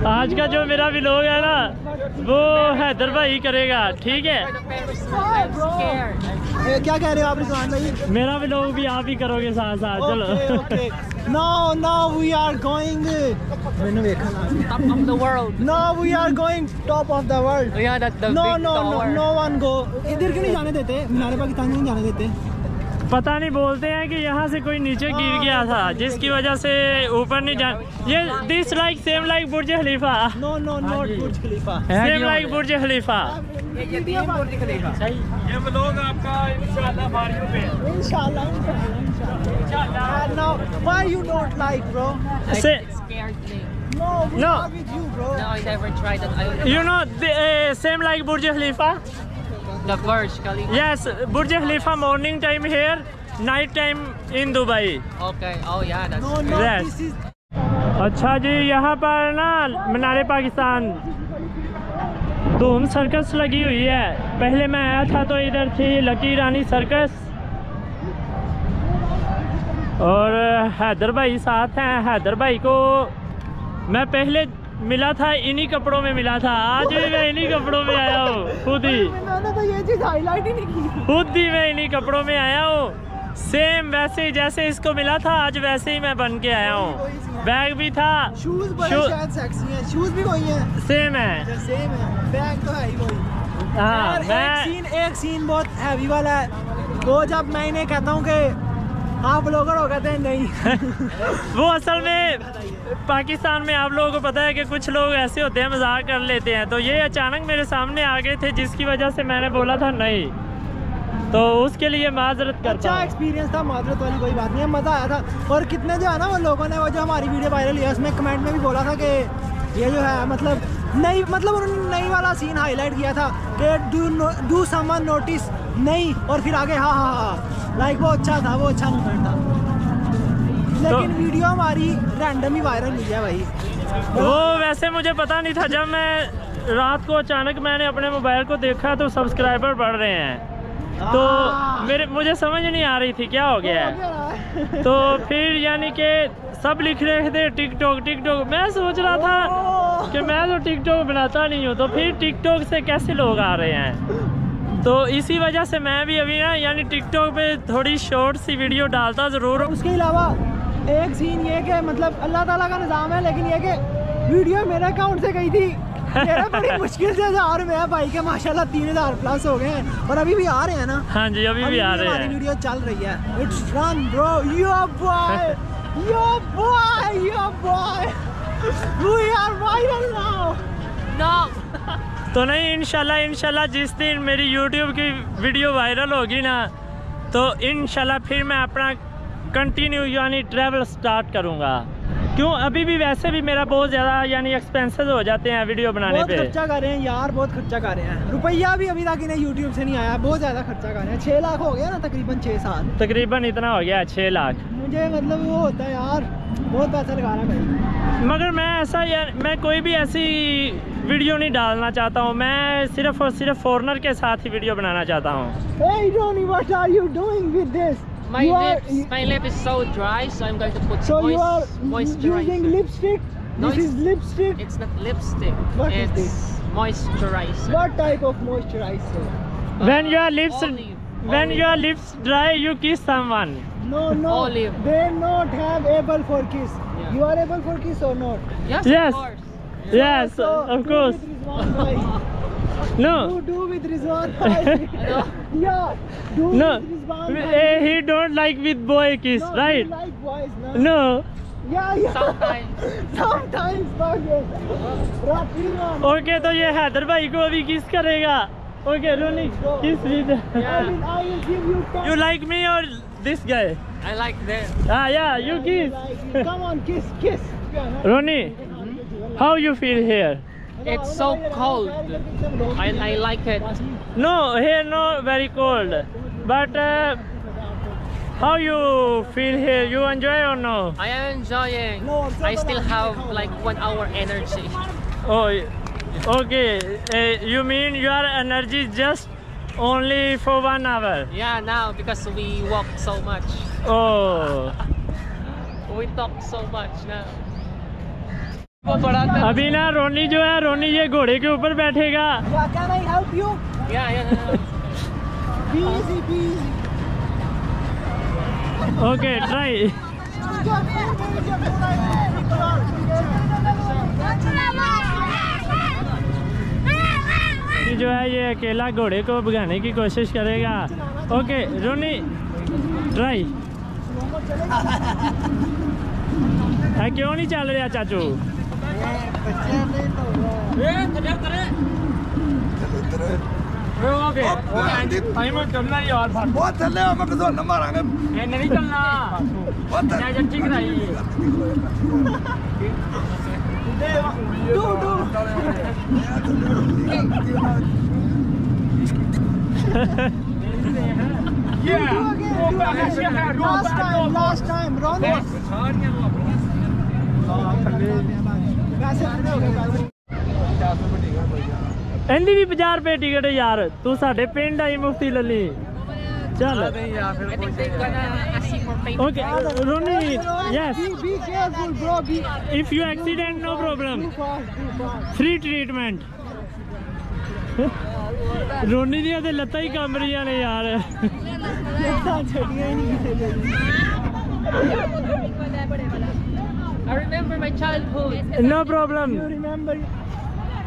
आज का जो मेरा व्लॉग है ना वो हैदर भाई करेगा, ठीक है? क्या कह रहे हो आप रिजवान भाई? मेरा व्लॉग भी आप ही करोगे साथ साथ। चलो now we are going मैंने देखा top of the world. Now we are going top of the world. Yeah, that's the big tower. No one go. इधर क्यों नहीं जाने देते? मीनारे पाकिस्तान नहीं जाने देते? पता नहीं, बोलते हैं कि यहाँ से कोई नीचे गिर गया था जिसकी वजह से ऊपर नहीं जान। ये this like same like Burj Khalifa. No not Burj Khalifa, same like Burj Khalifa. ये बुर्ज खलीफा सही। ये व्लॉग आपका इंशाल्लाह बारियों पे इंशाल्लाह। Now why you don't like bro? Say scared me. No with you bro. No, I never tried that. You know the same like Burj Khalifa? The Burj Khalifa. Yes, Burj Khalifa morning time here, night time in Dubai. Okay. Oh yeah, that's yes. This is अच्छा जी, यहाँ पर ना मीनारे पाकिस्तान धूम circus लगी हुई है। पहले मैं आया था तो इधर थी लकी रानी सर्कस और हैदर भाई साथ हैं। हैदर भाई को मैं पहले मिला था इन्हीं कपड़ों में मिला था, आज भी मैं इन्हीं कपड़ों में आया हूँ। खुद ही मैंने तो ये चीज़ हाईलाइट ही नहीं की। खुद ही मैं इन्हीं कपड़ों में आया हूँ, सेम वैसे ही जैसे इसको मिला था आज वैसे ही मैं बन के आया हूँ। बैग भी था, शूज शायद सेक्सी हैं, शूज भी वही हैं, सेम है, सेम है, बैग तो है ही वही। हाँ, एक सीन बहुत हैवी वाला है वो, जब मैं इन्हें कहता हूँ कि आप ब्लॉगर हो, कहते हैं नहीं। वो असल में पाकिस्तान में आप लोगों को पता है कि कुछ लोग ऐसे होते हैं मजाक कर लेते हैं, तो ये अचानक मेरे सामने आ गए थे जिसकी वजह से मैंने बोला था नहीं, तो उसके लिए माजरत करता हूं। अच्छा एक्सपीरियंस था, माजरत वाली कोई बात नहीं है, मज़ा आया था। और कितने जो है ना वो लोगों ने वो जो हमारी वीडियो वायरल हुई उसमें कमेंट में भी बोला था कि ये जो है मतलब नई, मतलब उन्होंने नई वाला सीन हाईलाइट किया था कि डू समवन नोटिस नहीं, और फिर आगे हाँ लाइक वो अच्छा था, वो अच्छा मूवमेंट था। लेकिन तो, वीडियो हमारी रैंडम ही वायरल हुई है भाई। वो वैसे मुझे पता नहीं था, जब मैं रात को अचानक मैंने अपने मोबाइल को देखा तो सब्सक्राइबर बढ़ रहे हैं, तो मुझे समझ नहीं आ रही थी क्या हो गया है। तो फिर यानी कि सब लिख रहे थे टिकटॉक टिकटॉक, मैं सोच रहा था कि मैं तो टिकटॉक बनाता नहीं हूँ, तो फिर टिकटॉक से कैसे लोग आ रहे हैं, तो इसी वजह से मैं भी अभी ना यानी टिकटॉक पे थोड़ी शॉर्ट सी वीडियो डालता ज़रूर। उसके अलावा एक सीन ये कि मतलब अल्लाह ताला का निज़ाम है, लेकिन ये कि वीडियो मेरे अकाउंट से गई थी, मेरा बड़ी मुश्किल से 1000 में है भाई के, माशाल्लाह 3000 प्लस हो गए हैं, और अभी भी आ रहे हैं ना। हाँ जी, अभी भी आ रहे हैं, वीडियो चल रही है। It's fun bro, your boy we are viral now. No तो नहीं, इंशाल्लाह जिस दिन मेरी यूट्यूब की वीडियो वायरल होगी ना, तो इंशाल्लाह फिर मैं अपना कंटिन्यू यानी ट्रैवल स्टार्ट करूँगा। क्यों, अभी भी वैसे भी मेरा बहुत ज़्यादा यानी एक्सपेंसेस हो जाते हैं वीडियो बनाने पे। बहुत खर्चा कर रहे हैं यार, बहुत खर्चा कर रहे हैं, रुपया भी अभी तक इन्हें यूट्यूब से नहीं आया, बहुत ज़्यादा खर्चा कर रहे हैं। 6 लाख हो गया ना तकरीबन, 6 साल तकरीबन इतना हो गया, 6 लाख। मुझे मतलब वो होता है यार, बहुत पैसा लगा रहा है भाई। मगर मैं ऐसा यार, मैं कोई भी ऐसी वीडियो नहीं डालना चाहता हूँ, मैं सिर्फ और सिर्फ फॉरेनर के साथ ही वीडियो बनाना चाहता हूँ। Hey Ronnie, what are you doing with this? My lip is so dry, so I'm going to put moisturizer. Using lipstick? No, this is lipstick? It's not lipstick. What is it's this? Moisturizer. What type of moisturizer? When your lips dry, you kiss someone. No, olive. They not have able for kiss. Yeah. You are able for kiss or not? Yes, yes. of course. Yes, of course. No. Do with Rizwan bhai. Yeah. Do No. with Rizwan bhai. He don't like with boy kiss, No, right? he like boys, no? No. Yeah. Sometimes, but Okay, तो ये हैदर भाई को अभी किस करेगा? Okay, Ronnie, kiss with. I will give you 10. You like me or this guy? I like that. Yeah, you kiss. Come on, kiss. Ronnie, how you feel here? It's so cold. I like it. No, here not very cold. But how you feel here? You enjoy or no? I am enjoying. I still have like 1 hour energy. Oh, okay. You mean your energy just only for 1 hour? Yeah, now because we walk so much. Oh. We talk so much now. अभी ना रोनी जो है, रोनी ये घोड़े के ऊपर बैठेगा। Can I help you? Yeah. Be easy, be easy. Okay try. जो है ये अकेला घोड़े को भगाने की कोशिश करेगा। ओके रोनी ट्राई। क्यों नहीं चल रहा चाचू? चलना यार बहुत चल नहीं चलना Last time, run. इंदी भी 50 रुपए टिकट है यार। तू साढ़े पिंड आई मुफ्ती लली चल। Okay Ronnie yes Be careful, bro. If you accident no problem free treatment. Ronnie दियां ते लत्तां ही कंब रहियां ने यार। I remember my childhood. No problem. You remember?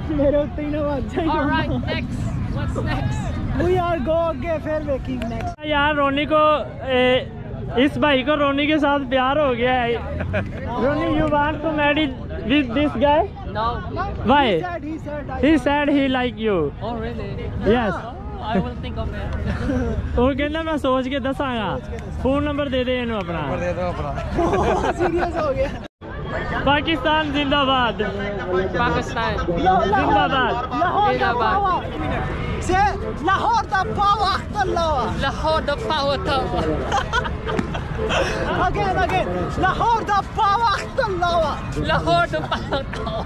मेरे उत्ते ही ना बात जाए। All right, next. What's next? We are go आगे फिर वेकिंग next. यार रोनी को इस भाई को रोनी के साथ प्यार हो गया है। Ronnie you want to marry with this guy? No. Why? He He said he like you. Oh, really? Yes. I will think of it. वो कहना मैं सोच के दसांगा। फोन नंबर दे दे इन्हों अपना। सीरियस हो गया। पाकिस्तान जिंदाबाद। Pakistan. जिंदाबाद। Zindabad. Say Lahore the power to Lawa. Lahore the power tower. Again. Lahore the power to Lawa. Lahore the power tower.